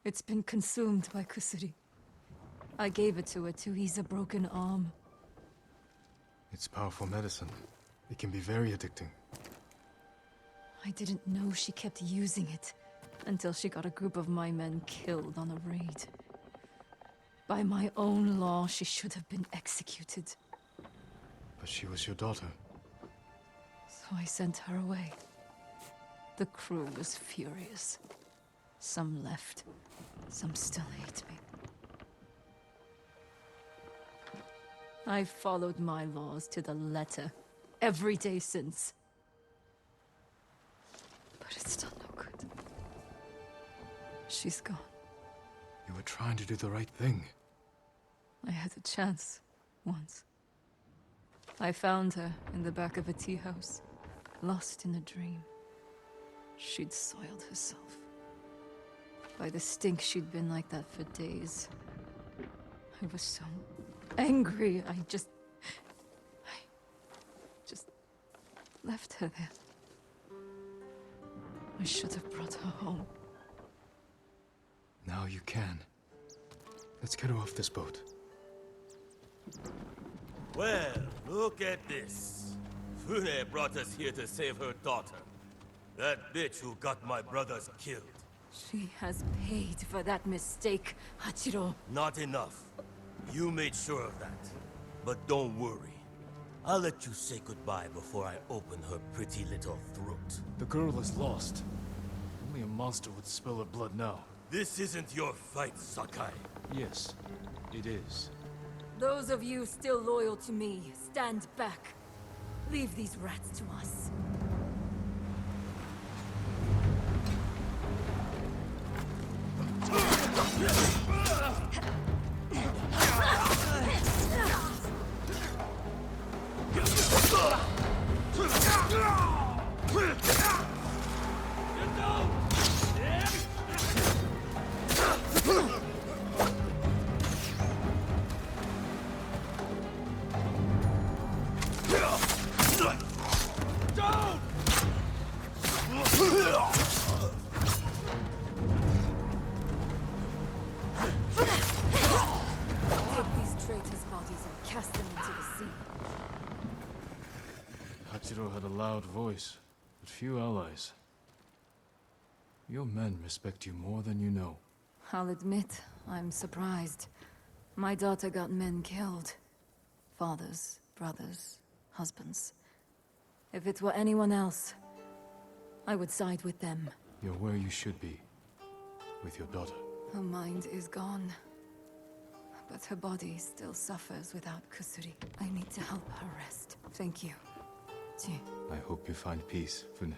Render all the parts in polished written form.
It's been consumed by Kusuri. I gave it to her to ease a broken arm. It's powerful medicine. It can be very addicting. I didn't know she kept using it until she got a group of my men killed on a raid. By my own law, she should have been executed. But she was your daughter. So I sent her away. The crew was furious. Some left, some still hate me. I've followed my laws to the letter every day since. But it's still no good. She's gone. You were trying to do the right thing. I had a chance, once. I found her in the back of a tea house, lost in a dream. She'd soiled herself. By the stink, she'd been like that for days. I was so angry, I just left her there. I should have brought her home. Now you can. Let's get her off this boat. Well, look at this. Fune brought us here to save her daughter. That bitch who got my brothers killed. She has paid for that mistake, Hachiro. Not enough. You made sure of that. But don't worry. I'll let you say goodbye before I open her pretty little throat. The girl is lost. Only a monster would spill her blood now. This isn't your fight, Sakai. Yes, it is. Those of you still loyal to me, stand back. Leave these rats to us. Hachiro had a loud voice, but few allies. Your men respect you more than you know. I'll admit, I'm surprised. My daughter got men killed. Fathers, brothers, husbands. If it were anyone else, I would side with them. You're where you should be, with your daughter. Her mind is gone. But her body still suffers without Kusuri. I need to help her rest. Thank you. Jin. I hope you find peace, Fune.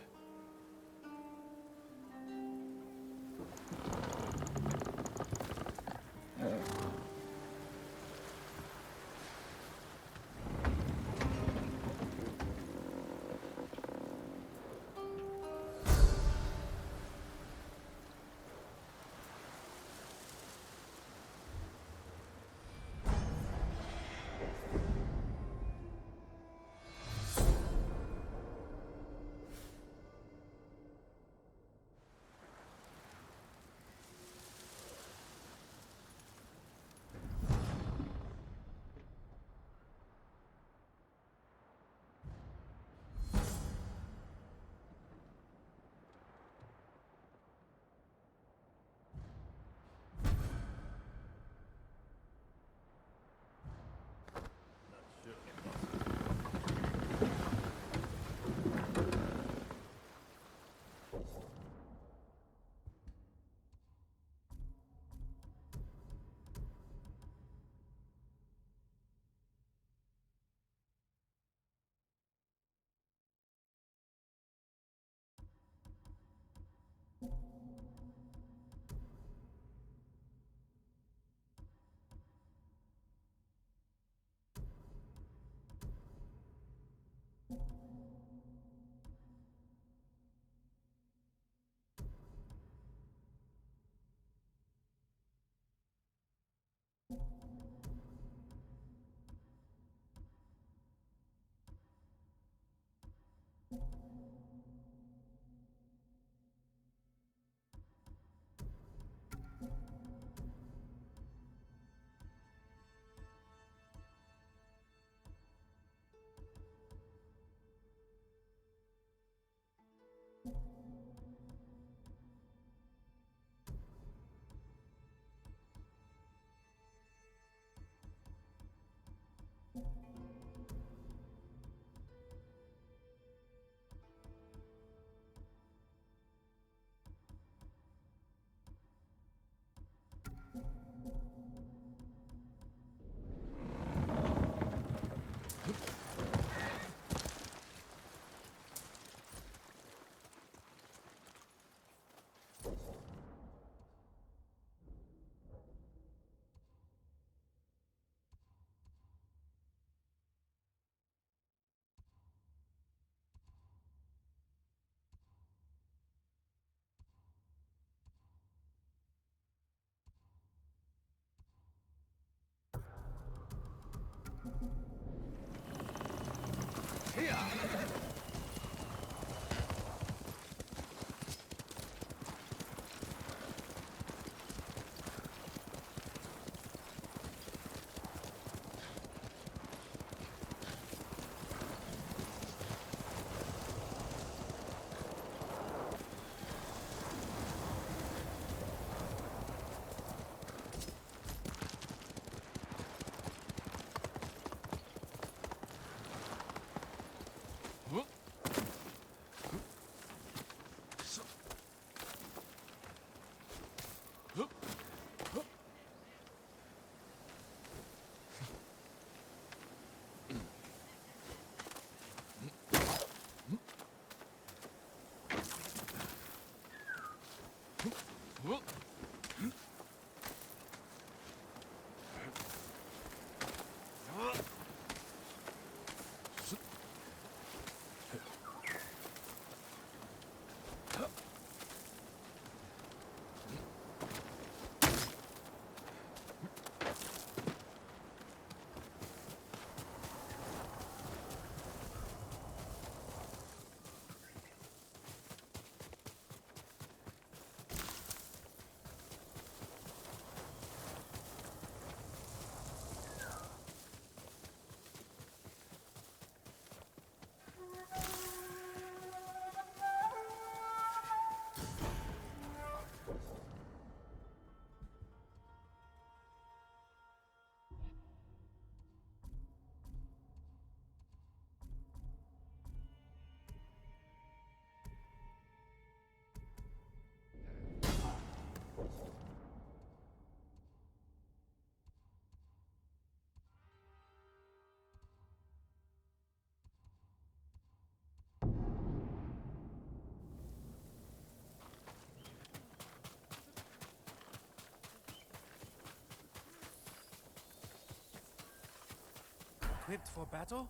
equipped for battle?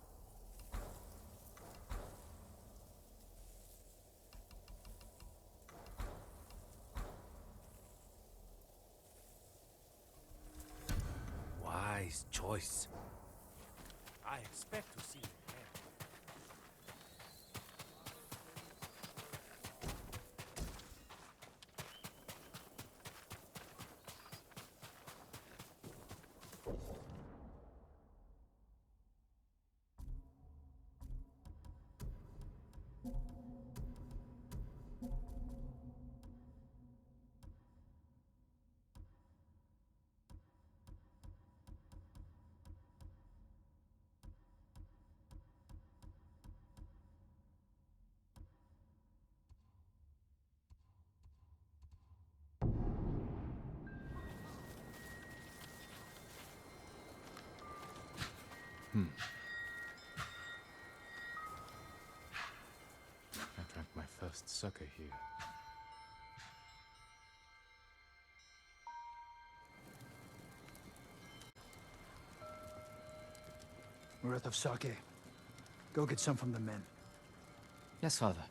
Wise choice. I expect to see it there. I drank my first sake here. Worth of sake. Go get some from the men. Yes, father.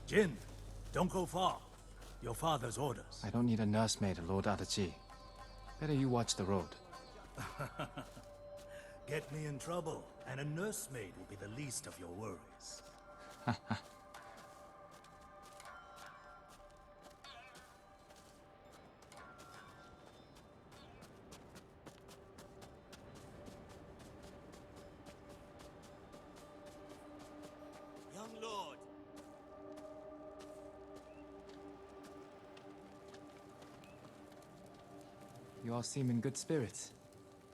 Jin, don't go far. Your father's orders. I don't need a nursemaid, Lord Adachi. Better you watch the road. Get me in trouble, and a nursemaid will be the least of your worries. Young lord, You all seem in good spirits.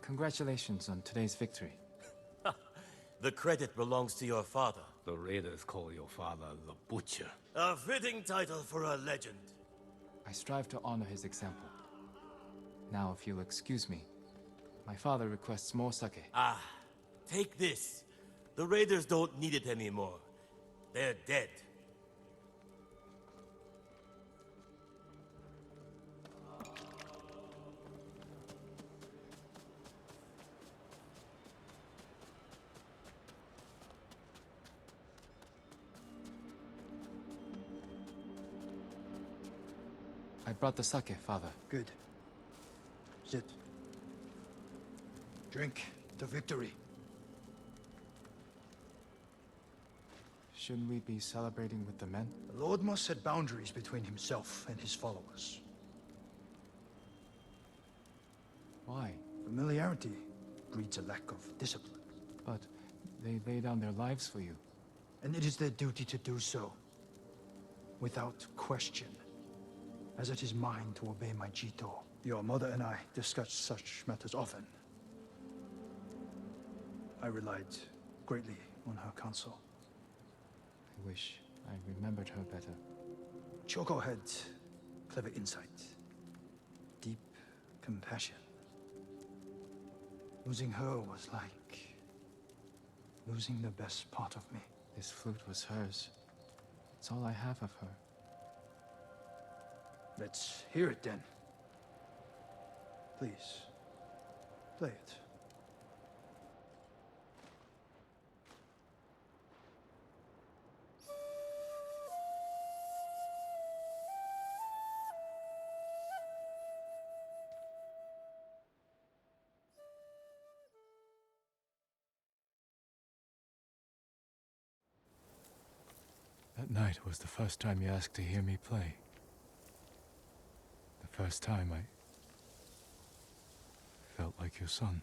Congratulations on today's victory. the credit belongs to your father. The raiders call your father the Butcher. A fitting title for a legend. I strive to honor his example. Now, if you'll excuse me, my father requests more sake. Ah, take this. The raiders don't need it anymore. They're dead. I brought the sake, father. Good. Sit. Drink to victory. Shouldn't we be celebrating with the men? The Lord must set boundaries between himself and his followers. Why? Familiarity breeds a lack of discipline. But they lay down their lives for you. And it is their duty to do so. Without question. As it is mine to obey my Jito. Your mother and I discuss such matters often. I relied greatly on her counsel. I wish I remembered her better. Choco had clever insight. Deep compassion. Losing her was like losing the best part of me. This flute was hers. It's all I have of her. Let's hear it then. Please, play it. That night was the first time you asked to hear me play. The first time I felt like your son.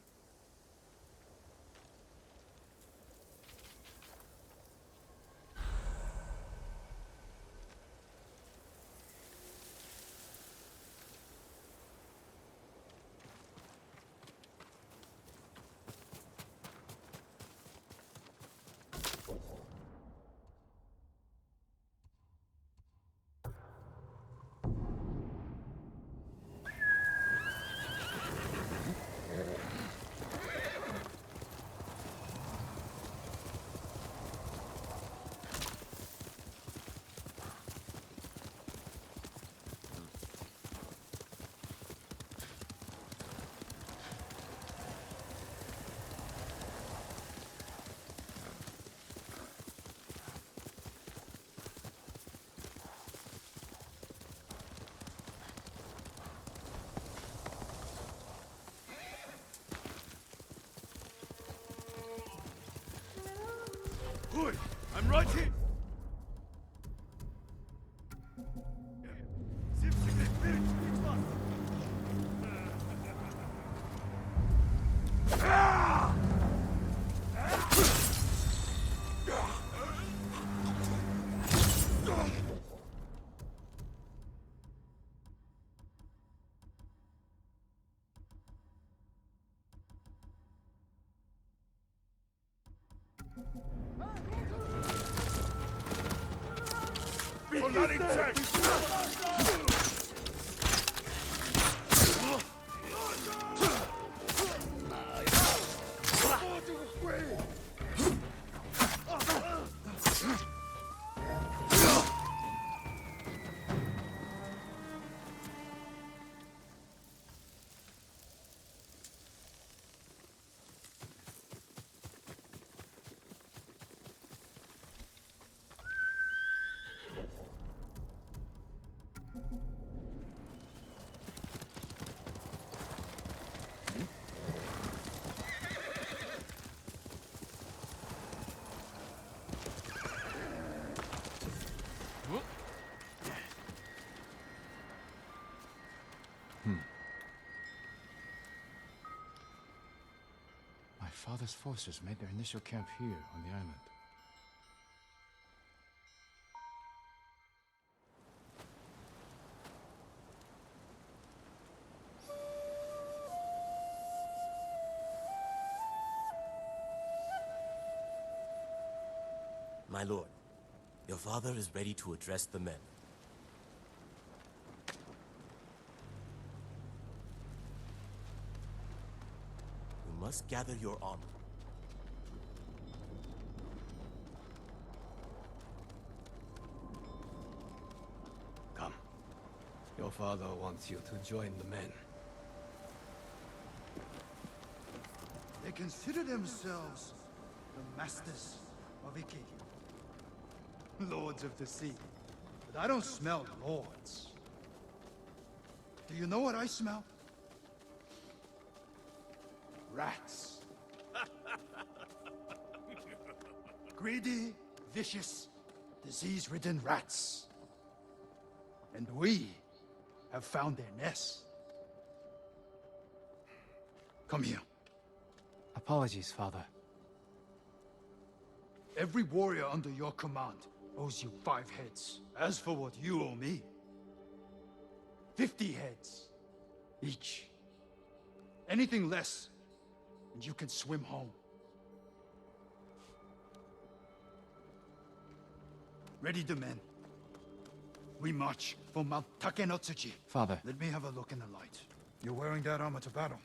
I'm right here! My father's forces made their initial camp here on the island. My lord, your father is ready to address the men. You must gather your armor. Come. Your father wants you to join the men. They consider themselves the masters of Iki. Lords of the sea. But I don't smell lords. Do you know what I smell? Rats. Greedy, vicious, disease-ridden rats. And we have found their nest. Come here. Apologies, Father. Every warrior under your command owes you 5 heads. As for what you owe me, 50 heads each. Anything less, and you can swim home. Ready the men. We march for Mount Takenotsuchi. Father. Let me have a look in the light. You're wearing that armor to battle.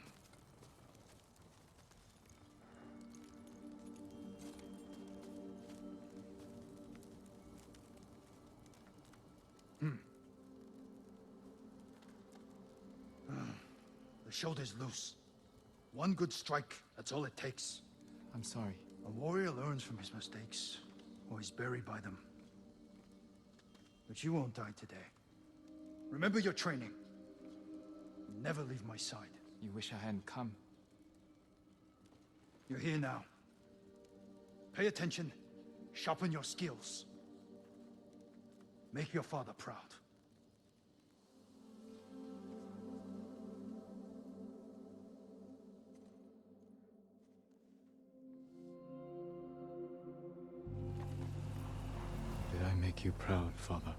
The shoulder's loose. One good strike, that's all it takes. I'm sorry. A warrior learns from his mistakes, or he's buried by them. But you won't die today. Remember your training. Never leave my side. You wish I hadn't come. You're here now. Pay attention, sharpen your skills. Make your father proud. Did I make you proud, Father?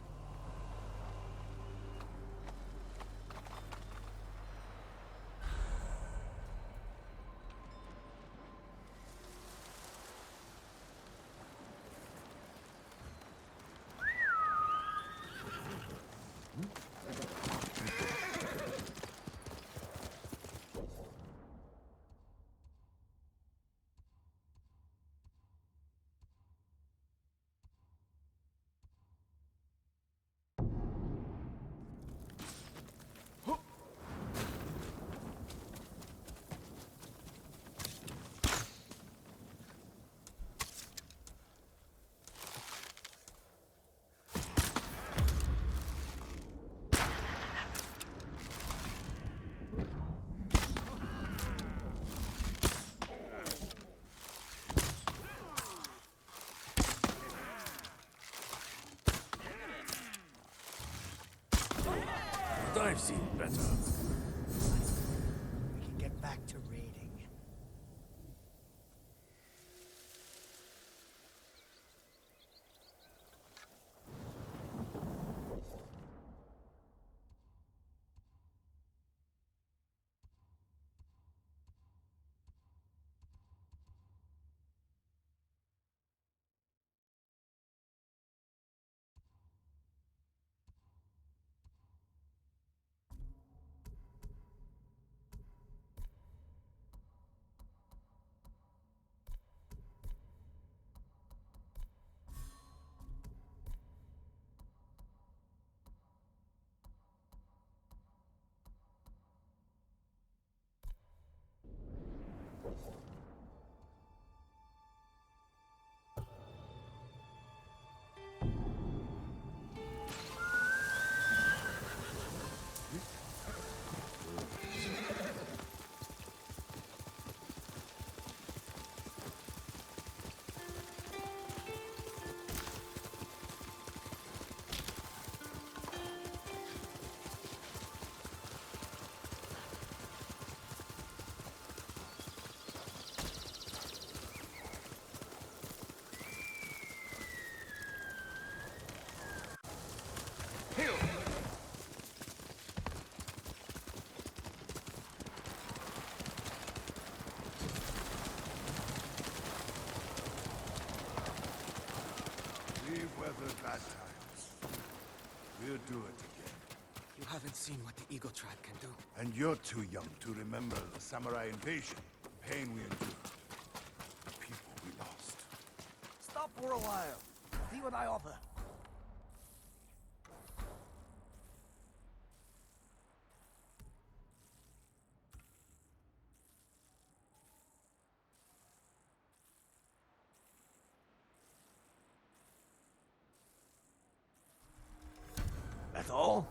I've seen better. We can get back to raiding. We've weathered bad times. We'll do it again. You haven't seen what the Eagle Tribe can do. And you're too young to remember the samurai invasion, the pain we endured, the people we lost. Stop for a while. See what I offer. That's all?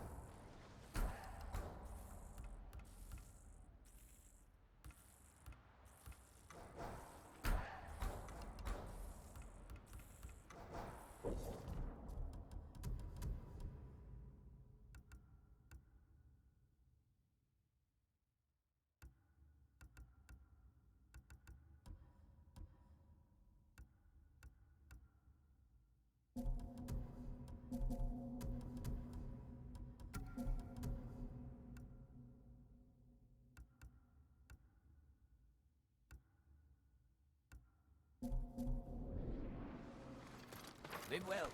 Live well.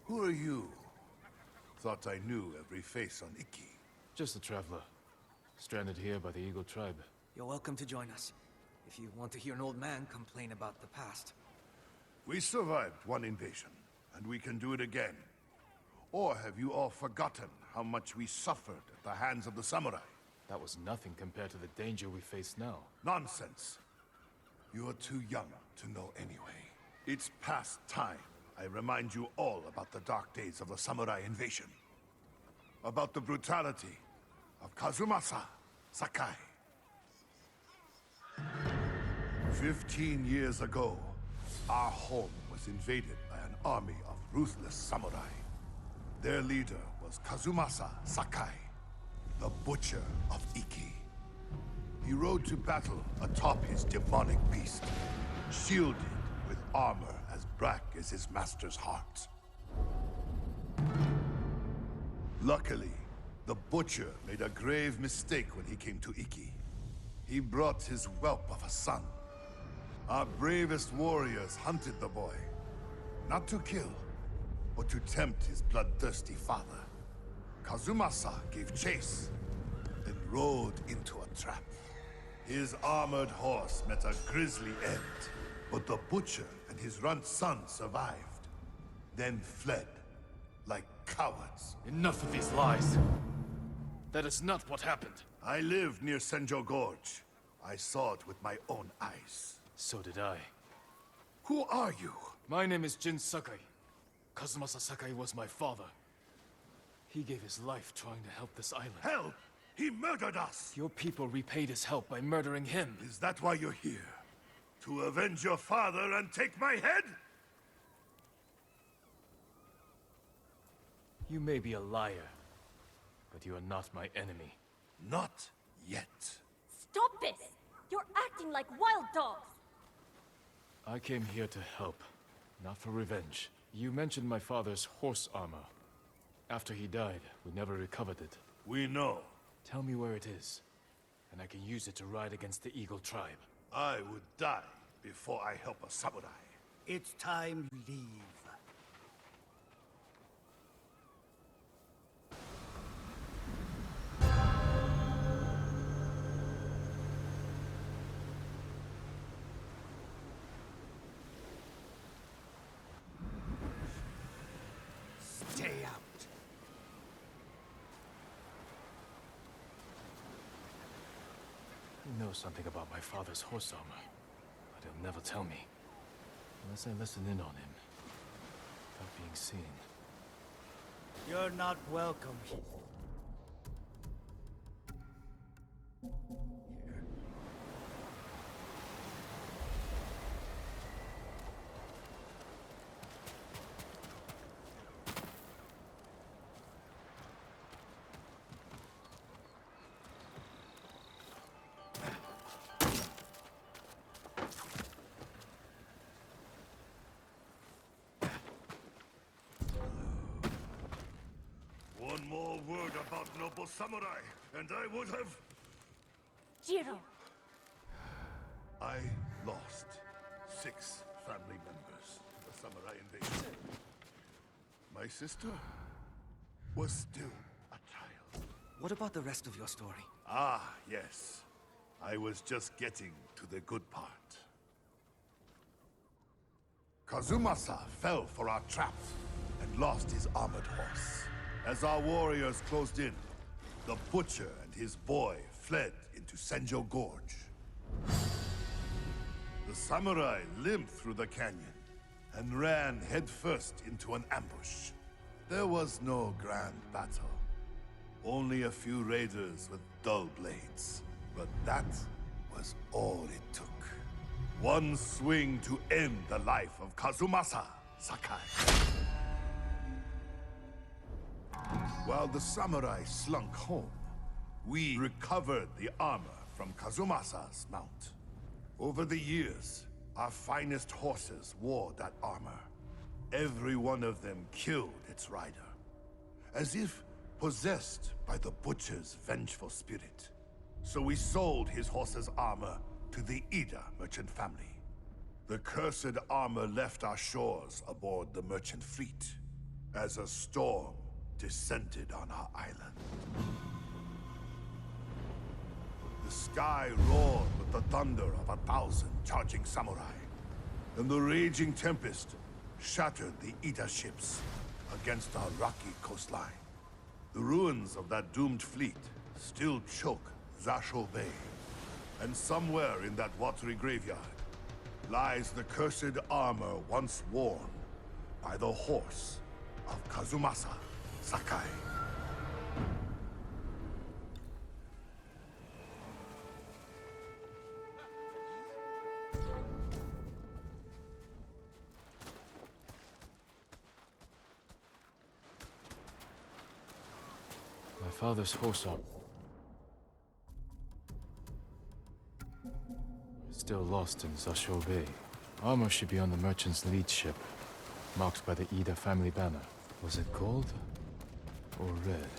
Who are you? Thought I knew every face on Iki. Just a traveler. Stranded here by the Eagle Tribe. You're welcome to join us. If you want to hear an old man complain about the past. We survived one invasion, and we can do it again. Or have you all forgotten how much we suffered at the hands of the samurai? That was nothing compared to the danger we face now. Nonsense. You're too young to know anyway. It's past time I remind you all about the dark days of the samurai invasion. About the brutality of Kazumasa Sakai. 15 years ago, our home was invaded by an army of ruthless samurai. Their leader was Kazumasa Sakai, the Butcher of Iki. He rode to battle atop his demonic beast, shielded with armor as black as his master's heart. Luckily, the butcher made a grave mistake when he came to Iki. He brought his whelp of a son. Our bravest warriors hunted the boy. Not to kill, but to tempt his bloodthirsty father. Kazumasa gave chase, then rode into a trap. His armored horse met a grisly end, but the butcher and his runt son survived, then fled like cowards. Enough of these lies. That is not what happened. I lived near Senjo Gorge. I saw it with my own eyes. So did I. Who are you? My name is Jin Sakai. Kazumasa Sakai was my father. He gave his life trying to help this island. Hell! He murdered us! Your people repaid his help by murdering him. Is that why you're here? To avenge your father and take my head? You may be a liar, but you are not my enemy. Not yet. Stop this! You're acting like wild dogs! I came here to help, not for revenge. You mentioned my father's horse armor. After he died, we never recovered it. We know. Tell me where it is, and I can use it to ride against the Eagle tribe. I would die before I help a samurai. It's time you leave. Stay out. He knows something about my father's horse armor, but he'll never tell me. Unless I listen in on him, without being seen. You're not welcome here. One more word about noble samurai, and I would have... Jiro! I lost 6 family members to the samurai invasion. My sister was still a child. What about the rest of your story? Ah, yes. I was just getting to the good part. Kazumasa fell for our traps and lost his armored horse. As our warriors closed in, the butcher and his boy fled into Senjo Gorge. The samurai limped through the canyon and ran headfirst into an ambush. There was no grand battle. Only a few raiders with dull blades. But that was all it took. One swing to end the life of Kazumasa Sakai. While the samurai slunk home, we recovered the armor from Kazumasa's mount. Over the years, our finest horses wore that armor. Every one of them killed its rider, as if possessed by the butcher's vengeful spirit. So we sold his horse's armor to the Ida merchant family. The cursed armor left our shores aboard the merchant fleet, as a storm descended on our island. The sky roared with the thunder of 1,000 charging samurai, and the raging tempest shattered the Ida ships against our rocky coastline. The ruins of that doomed fleet still choke Zasho Bay, and somewhere in that watery graveyard lies the cursed armor once worn by the horse of Kazumasa Sakai. My father's horse armor. Still lost in Zasho Bay. Armor should be on the merchant's lead ship, marked by the Ida family banner. Was it gold? or red.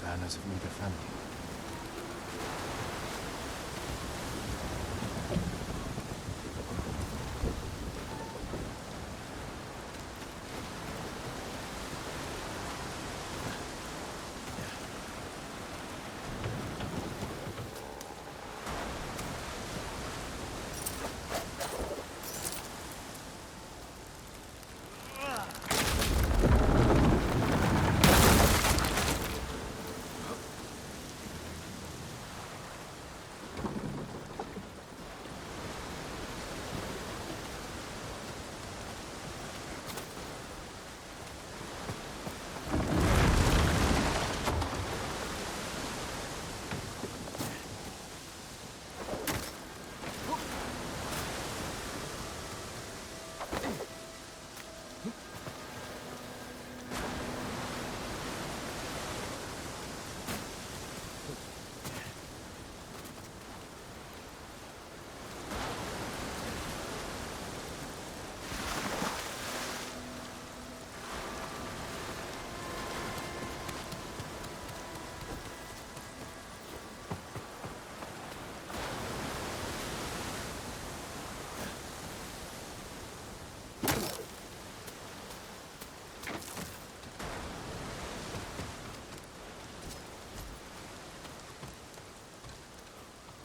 Banners of neither family.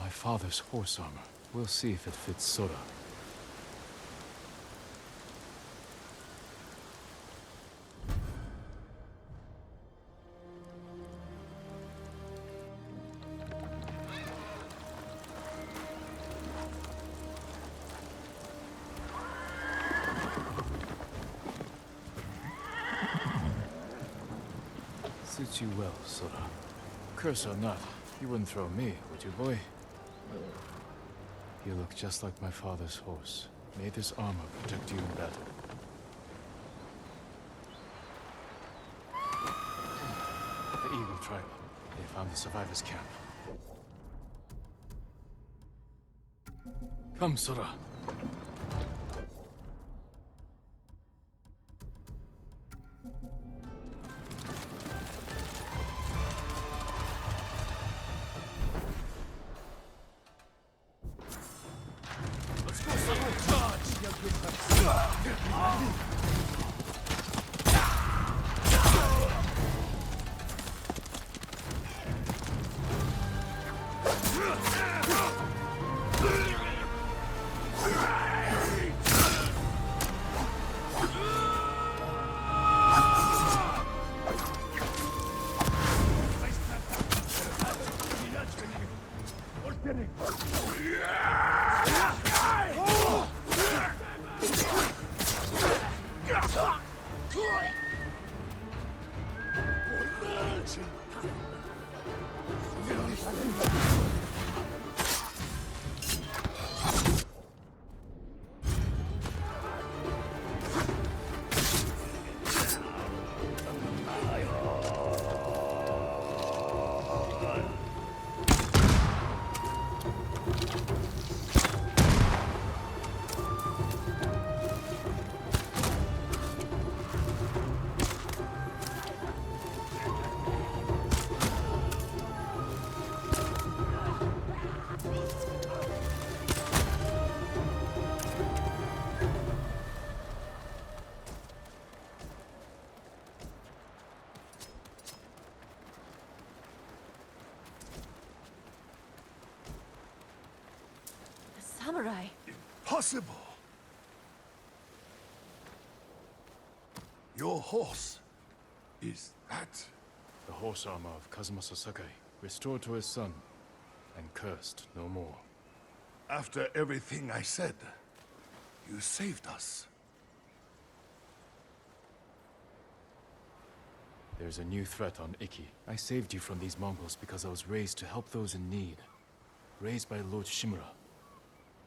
My father's horse armor. We'll see if it fits Sora. Suits you well, Sora. Curse or not, you wouldn't throw me, would you, boy? You look just like my father's horse. May this armor protect you in battle. The Eagle Tribe. They found the survivors' camp. Come, Sora. Samurai. Impossible! Your horse. Is that... The horse armor of Kazumasa Sakai, restored to his son, and cursed no more. After everything I said, you saved us. There's a new threat on Iki. I saved you from these Mongols because I was raised to help those in need. Raised by Lord Shimura,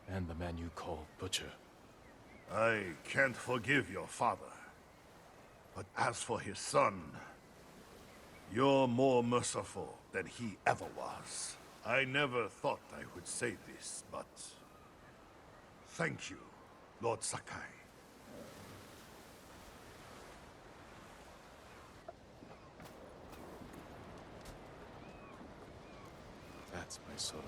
and the man you call Butcher. I can't forgive your father. But as for his son, you're more merciful than he ever was. I never thought I would say this, but... thank you, Lord Sakai. That's my Sora.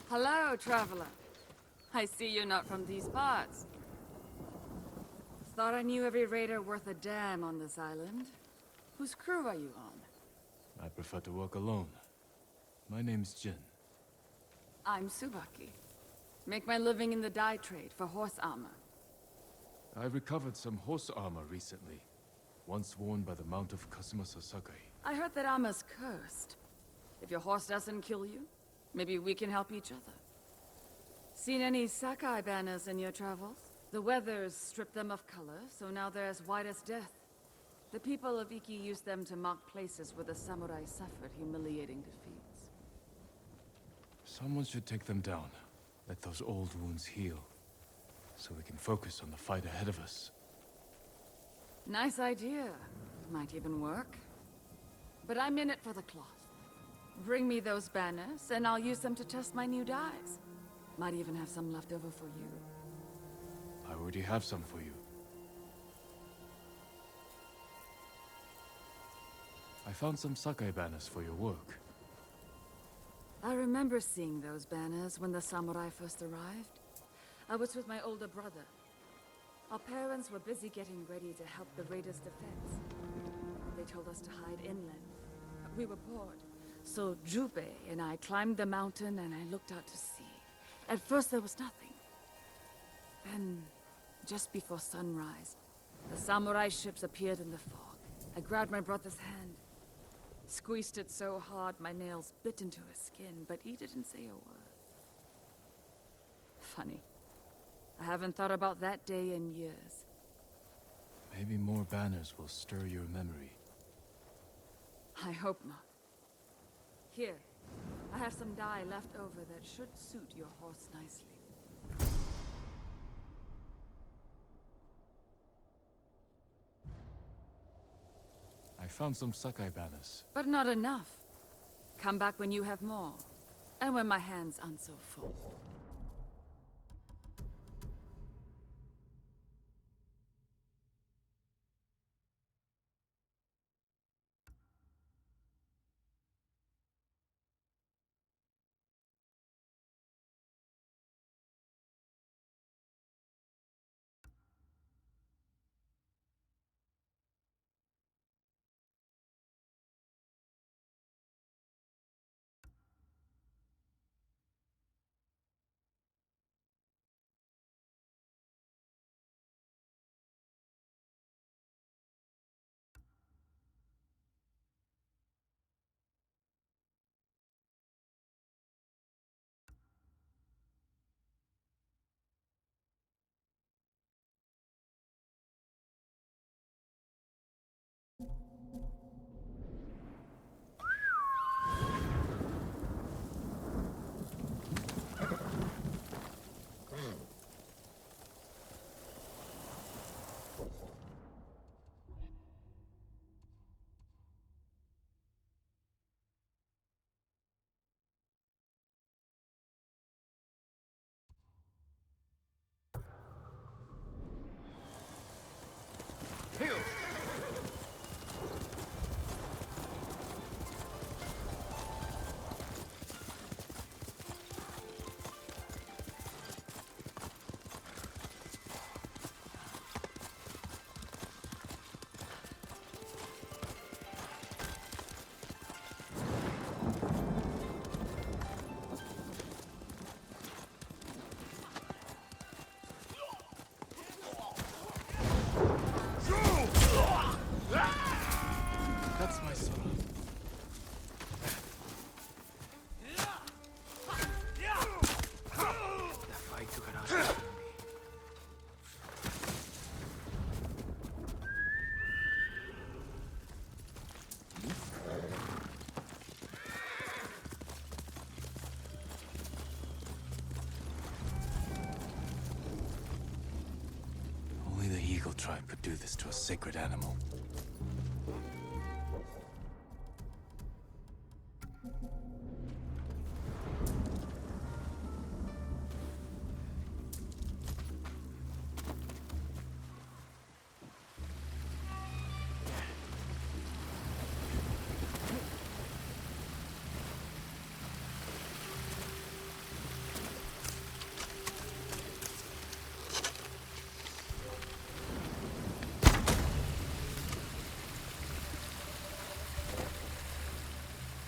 Hello, traveler. I see you're not from these parts. Thought I knew every raider worth a damn on this island. Whose crew are you on? I prefer to work alone. My name's Jin. I'm Tsubaki. Make my living in the dye trade for horse armor. I recovered some horse armor recently, once worn by the Mount of Kazumasa Sakai. I heard that armor's cursed. If your horse doesn't kill you, maybe we can help each other. Seen any Sakai banners in your travels? The weather's stripped them of color, so now they're as white as death. The people of Iki used them to mark places where the samurai suffered humiliating defeats. Someone should take them down. Let those old wounds heal, so we can focus on the fight ahead of us. Nice idea. Might even work. But I'm in it for the cloth. Bring me those banners, and I'll use them to test my new dyes. Might even have some left over for you. I already have some for you. I found some Sakai banners for your work. I remember seeing those banners when the samurai first arrived. I was with my older brother. Our parents were busy getting ready to help the raiders' defense. They told us to hide inland. We were bored. So Jubei and I climbed the mountain and I looked out to sea. At first there was nothing. Then, just before sunrise, the samurai ships appeared in the fog. I grabbed my brother's hand. Squeezed it so hard my nails bit into his skin, but he didn't say a word. Funny. I haven't thought about that day in years. Maybe more banners will stir your memory. I hope not. Here, I have some dye left over that should suit your horse nicely. I found some Sakai banners. But not enough. Come back when you have more. And when my hands aren't so full. That's my son. The fight took it out of me. Only the Eagle tribe could do this to a sacred animal.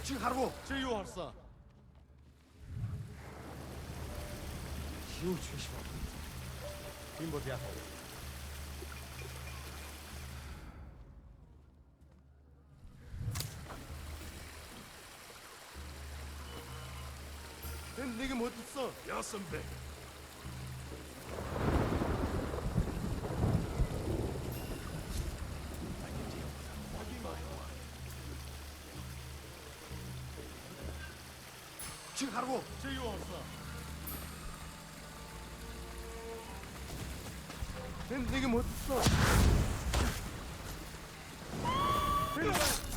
Чи харгу? Чи юу харсан? Юу ч биш ба. Тийм бол яах вэ? Тэнд нэг юм хөдөлсөн. Яасан бэ? Чи харгу? Чи юу харсан? Тэнд нэг юм хөдөлсөн. Тэнд байна.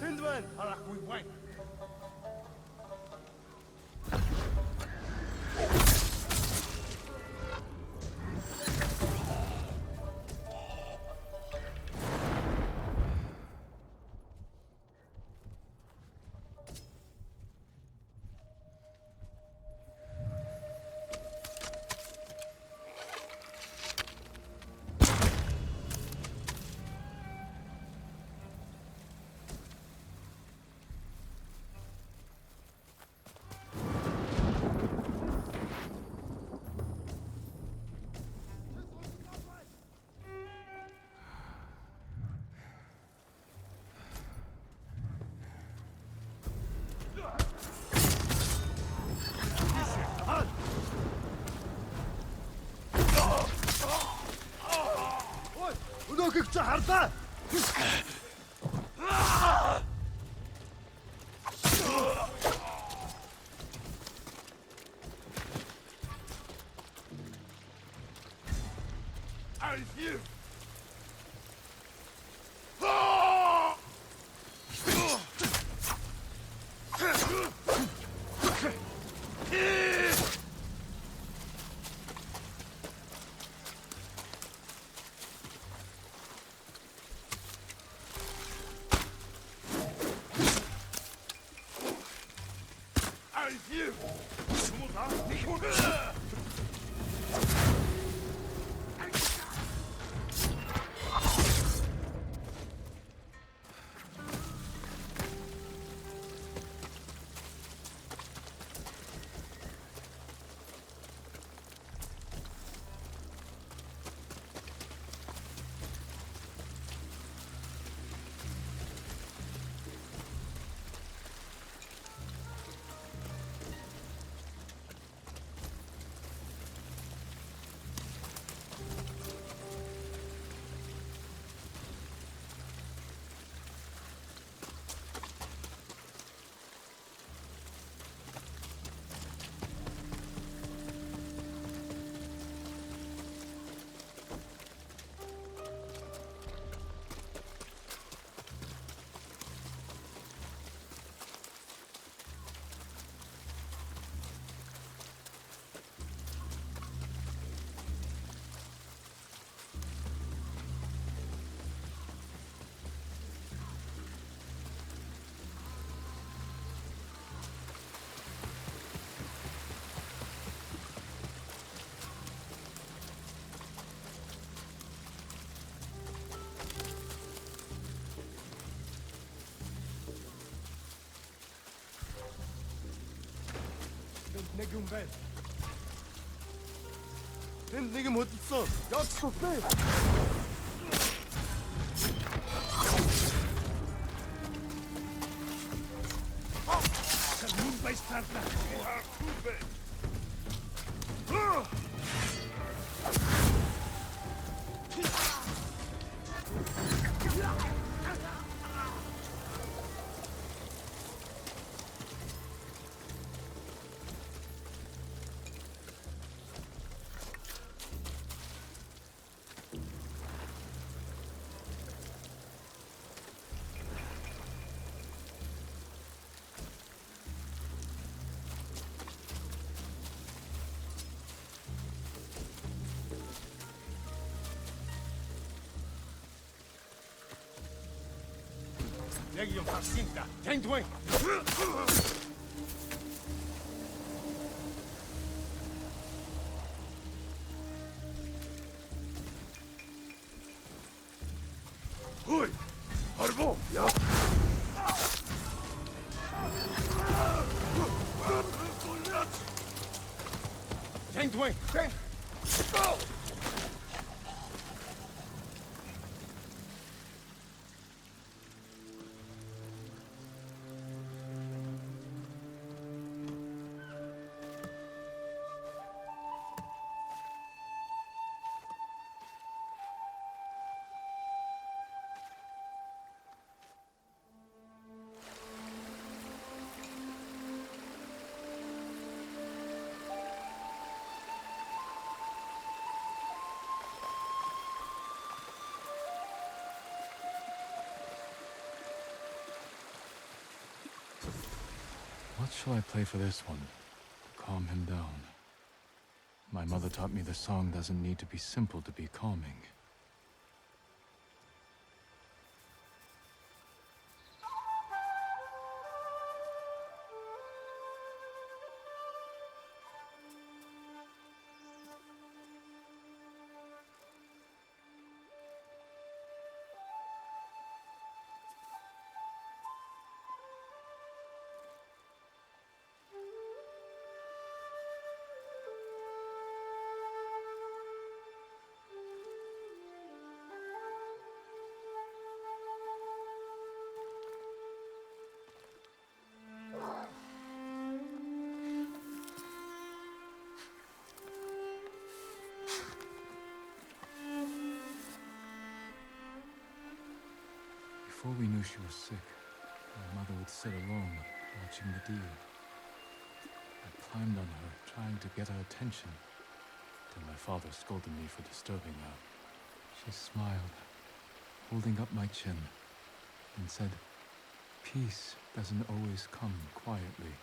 Тэнд байна. Харахгүй бай. Өнөөхийг чи харлаа. I hear. Нэг юм байна. Тэнд нэг юм хөдөлсөн. Явц тусна. Legion Farsinta, Tendway! Hui! Harbo! Ja! Tendway! Ten! What shall I play for this one? To calm him down. My mother taught me the song doesn't need to be simple to be calming. Before we knew she was sick, my mother would sit alone, watching the deer. I climbed on her, trying to get her attention, till my father scolded me for disturbing her. She smiled, holding up my chin, and said, "Peace doesn't always come quietly."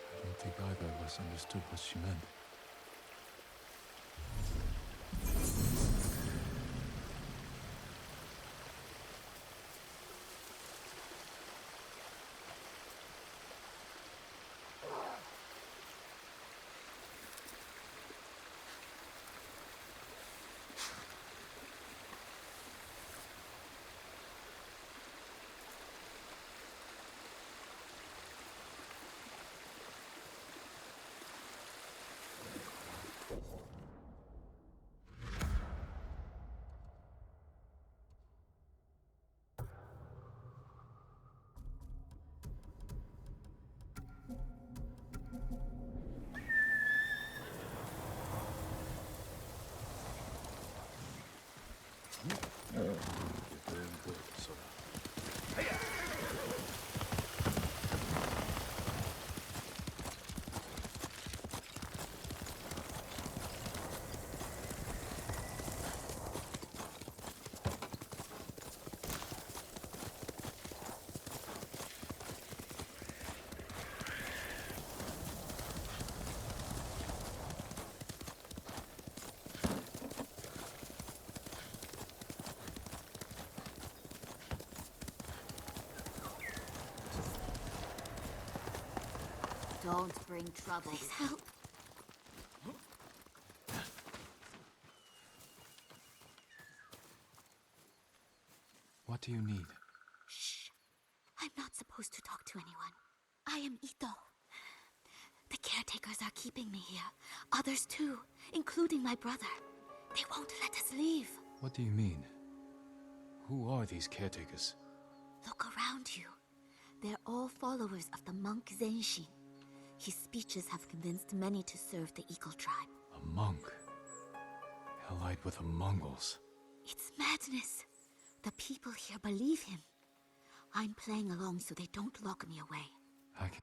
I don't think either of us understood what she meant. Don't bring trouble. Please help. What do you need? Shh. I'm not supposed to talk to anyone. I am Ito. The caretakers are keeping me here. Others too, including my brother. They won't let us leave. What do you mean? Who are these caretakers? Look around you. They're all followers of the monk Zenshin. His speeches have convinced many to serve the Eagle tribe. A monk? Allied with the Mongols? It's madness. The people here believe him. I'm playing along so they don't lock me away. I can...